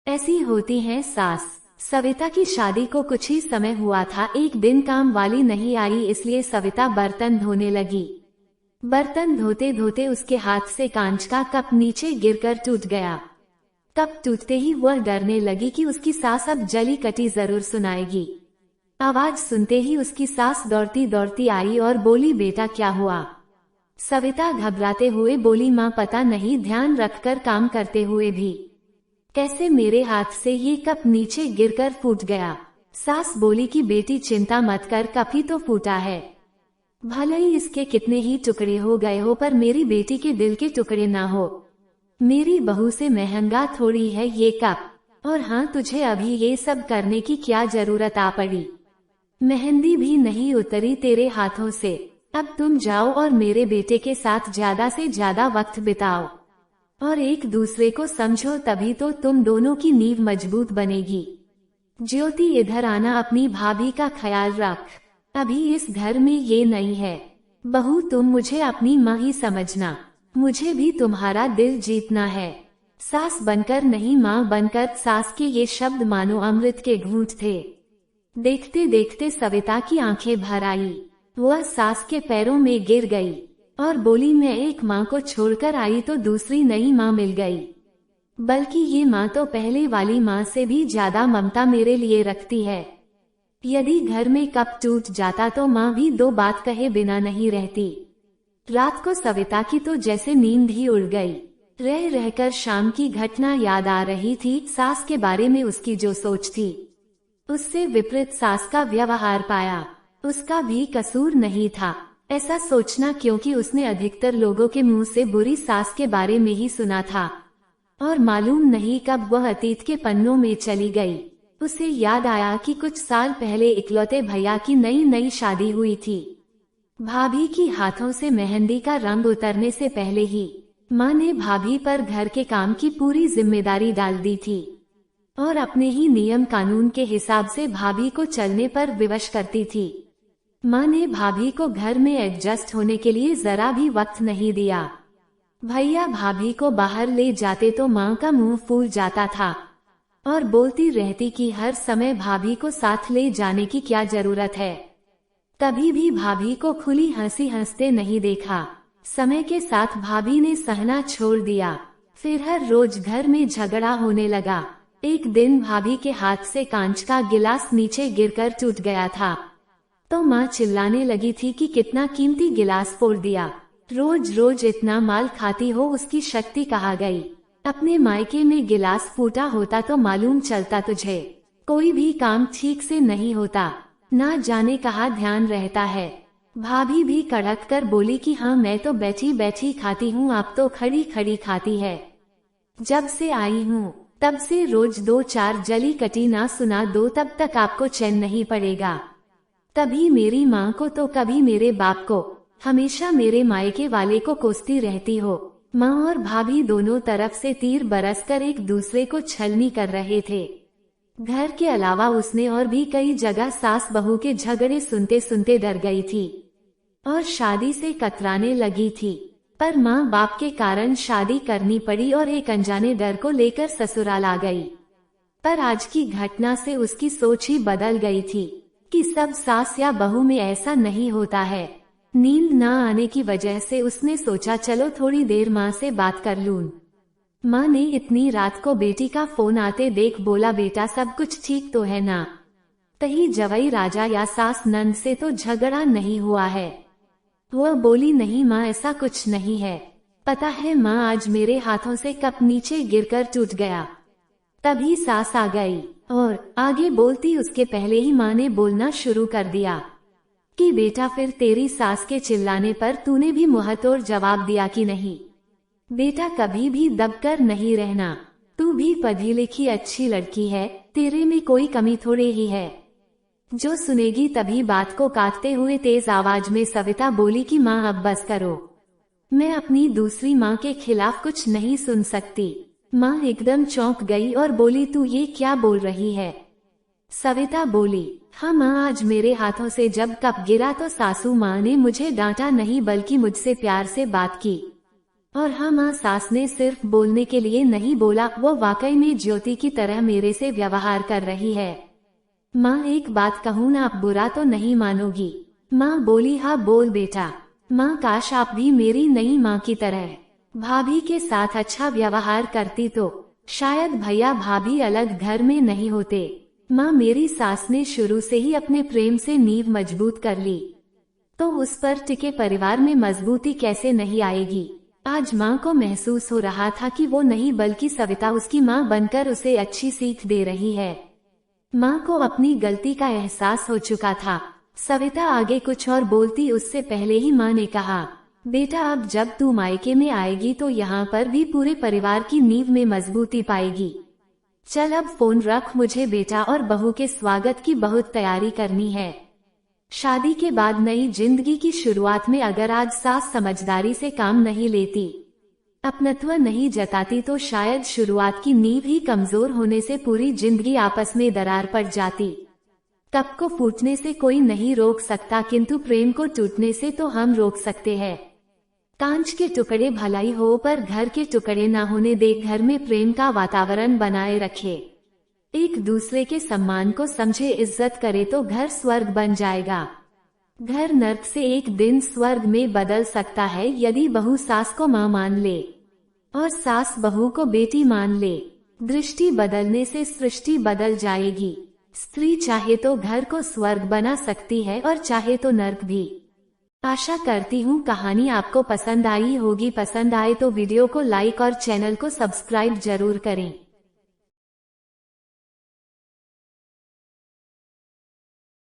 ऐसी होती है सास। सविता की शादी को कुछ ही समय हुआ था। एक दिन काम वाली नहीं आई, इसलिए सविता बर्तन धोने लगी। बर्तन धोते धोते उसके हाथ से कांच का कप नीचे गिरकर टूट गया। कप टूटते ही वह डरने लगी कि उसकी सास अब जली कटी जरूर सुनाएगी। आवाज सुनते ही उसकी सास दौड़ती दौड़ती आई और बोली, बेटा क्या हुआ? सविता घबराते हुए बोली, माँ पता नहीं, ध्यान रखकर काम करते हुए भी कैसे मेरे हाथ से ये कप नीचे गिरकर फूट गया। सास बोली कि बेटी चिंता मत कर, कप ही तो फूटा है, भले ही इसके कितने ही टुकड़े हो गए हो, पर मेरी बेटी के दिल के टुकड़े ना हो। मेरी बहू से महंगा थोड़ी है ये कप। और हाँ, तुझे अभी ये सब करने की क्या जरूरत आ पड़ी? मेहंदी भी नहीं उतरी तेरे हाथों से। अब तुम जाओ और मेरे बेटे के साथ ज्यादा से ज्यादा वक्त बिताओ और एक दूसरे को समझो, तभी तो तुम दोनों की नींव मजबूत बनेगी। ज्योति इधर आना, अपनी भाभी का ख्याल रख, अभी इस घर में ये नहीं है। बहू तुम मुझे अपनी माँ ही समझना, मुझे भी तुम्हारा दिल जीतना है। सास बनकर नहीं, माँ बनकर। सास के ये शब्द मानो अमृत के घूंट थे। देखते देखते सविता की आंखें भर आई। वह सास के पैरों में गिर गई और बोली, मैं एक माँ को छोड़कर आई तो दूसरी नई माँ मिल गई, बल्कि ये माँ तो पहले वाली माँ से भी ज्यादा ममता मेरे लिए रखती है। यदि घर में कप टूट जाता तो माँ भी दो बात कहे बिना नहीं रहती। रात को सविता की तो जैसे नींद ही उड़ गई। रह रहकर शाम की घटना याद आ रही थी। सास के बारे में उसकी जो सोच थी, उससे विपरीत सास का व्यवहार पाया। उसका भी कसूर नहीं था ऐसा सोचना, क्योंकि उसने अधिकतर लोगों के मुंह से बुरी सास के बारे में ही सुना था और मालूम नहीं कब वह अतीत के पन्नों में चली गई। उसे याद आया कि कुछ साल पहले इकलौते भैया की नई नई शादी हुई थी। भाभी की हाथों से मेहंदी का रंग उतरने से पहले ही माँ ने भाभी पर घर के काम की पूरी जिम्मेदारी डाल दी थी और अपने ही नियम कानून के हिसाब से भाभी को चलने पर विवश करती थी। माँ ने भाभी को घर में एडजस्ट होने के लिए जरा भी वक्त नहीं दिया। भैया भाभी को बाहर ले जाते तो माँ का मुंह फूल जाता था और बोलती रहती कि हर समय भाभी को साथ ले जाने की क्या जरूरत है। कभी भी भाभी को खुली हंसी हंसते नहीं देखा। समय के साथ भाभी ने सहना छोड़ दिया। फिर हर रोज घर में झगड़ा होने लगा। एक दिन भाभी के हाथ से कांच का गिलास नीचे गिरकर टूट गया था तो माँ चिल्लाने लगी थी कि कितना कीमती गिलास फोड़ दिया, रोज रोज इतना माल खाती हो, उसकी शक्ति कहाँ गई? अपने मायके में गिलास फूटा होता तो मालूम चलता तुझे। कोई भी काम ठीक से नहीं होता, ना जाने कहाँ ध्यान रहता है। भाभी भी कड़क कर बोली कि हाँ, मैं तो बैठी बैठी खाती हूँ, आप तो खड़ी खड़ी खाती है। जब से आई हूँ तब से रोज दो चार जली कटी ना सुना दो, तब तक आपको चैन नहीं पड़ेगा। कभी मेरी माँ को तो कभी मेरे बाप को, हमेशा मेरे मायके वाले को कोसती रहती हो। माँ और भाभी दोनों तरफ से तीर बरसकर एक दूसरे को छलनी कर रहे थे। घर के अलावा उसने और भी कई जगह सास बहू के झगड़े सुनते सुनते डर गई थी और शादी से कतराने लगी थी। पर माँ बाप के कारण शादी करनी पड़ी और एक अनजाने डर को लेकर ससुराल आ गई। पर आज की घटना से उसकी सोच ही बदल गई थी कि सब सास या बहू में ऐसा नहीं होता है। नींद न आने की वजह से उसने सोचा, चलो थोड़ी देर माँ से बात कर लूं। माँ ने इतनी रात को बेटी का फोन आते देख बोला, बेटा सब कुछ ठीक तो है ना? कहीं जवाई राजा या सास नंद से तो झगड़ा नहीं हुआ है? वह बोली, नहीं माँ, ऐसा कुछ नहीं है। पता है माँ, आज मेरे हाथों से कप नीचे गिरकर टूट गया। तभी सास आ गई और आगे बोलती उसके पहले ही माँ ने बोलना शुरू कर दिया कि बेटा, फिर तेरी सास के चिल्लाने पर तूने भी मुंहतोड़ जवाब दिया कि नहीं? बेटा, कभी भी दबकर नहीं रहना। तू भी पढ़ी लिखी अच्छी लड़की है, तेरे में कोई कमी थोड़े ही है। जो सुनेगी तभी बात को काटते हुए तेज आवाज में सविता बोली कि माँ अब बस करो, मैं अपनी दूसरी माँ के खिलाफ कुछ नहीं सुन सकती। माँ एकदम चौंक गई और बोली, तू ये क्या बोल रही है? सविता बोली, हाँ माँ, आज मेरे हाथों से जब कप गिरा तो सासू माँ ने मुझे डांटा नहीं बल्कि मुझसे प्यार से बात की। और हाँ माँ, सास ने सिर्फ बोलने के लिए नहीं बोला, वो वाकई में ज्योति की तरह मेरे से व्यवहार कर रही है। माँ एक बात कहूँ ना, आप बुरा तो नहीं मानोगी? माँ बोली हाँ बोल बेटा। माँ काश आप भी मेरी नई माँ की तरह भाभी के साथ अच्छा व्यवहार करती तो शायद भैया भाभी अलग घर में नहीं होते। माँ मेरी सास ने शुरू से ही अपने प्रेम से नींव मजबूत कर ली, तो उस पर टिके परिवार में मजबूती कैसे नहीं आएगी। आज माँ को महसूस हो रहा था कि वो नहीं बल्कि सविता उसकी माँ बनकर उसे अच्छी सीख दे रही है। माँ को अपनी गलती का एहसास हो चुका था। सविता आगे कुछ और बोलती उससे पहले ही माँ ने कहा, बेटा अब जब तू मायके में आएगी तो यहाँ पर भी पूरे परिवार की नींव में मजबूती पाएगी। चल अब फोन रख, मुझे बेटा और बहू के स्वागत की बहुत तैयारी करनी है। शादी के बाद नई जिंदगी की शुरुआत में अगर आज सास समझदारी से काम नहीं लेती, अपनत्व नहीं जताती, तो शायद शुरुआत की नींव ही कमजोर होने से पूरी जिंदगी आपस में दरार पड़ जाती। कप को फूटने से कोई नहीं रोक सकता, किंतु प्रेम को टूटने से तो हम रोक सकते हैं। कांच के टुकड़े भलाई हो पर घर के टुकड़े ना होने दे। घर में प्रेम का वातावरण बनाए रखे, एक दूसरे के सम्मान को समझे, इज्जत करे तो घर स्वर्ग बन जाएगा। घर नर्क से एक दिन स्वर्ग में बदल सकता है यदि बहू सास को माँ मान ले और सास बहू को बेटी मान ले। दृष्टि बदलने से सृष्टि बदल जाएगी। स्त्री चाहे तो घर को स्वर्ग बना सकती है और चाहे तो नर्क भी। आशा करती हूँ कहानी आपको पसंद आई होगी। पसंद आए तो वीडियो को लाइक और चैनल को सब्सक्राइब जरूर करें।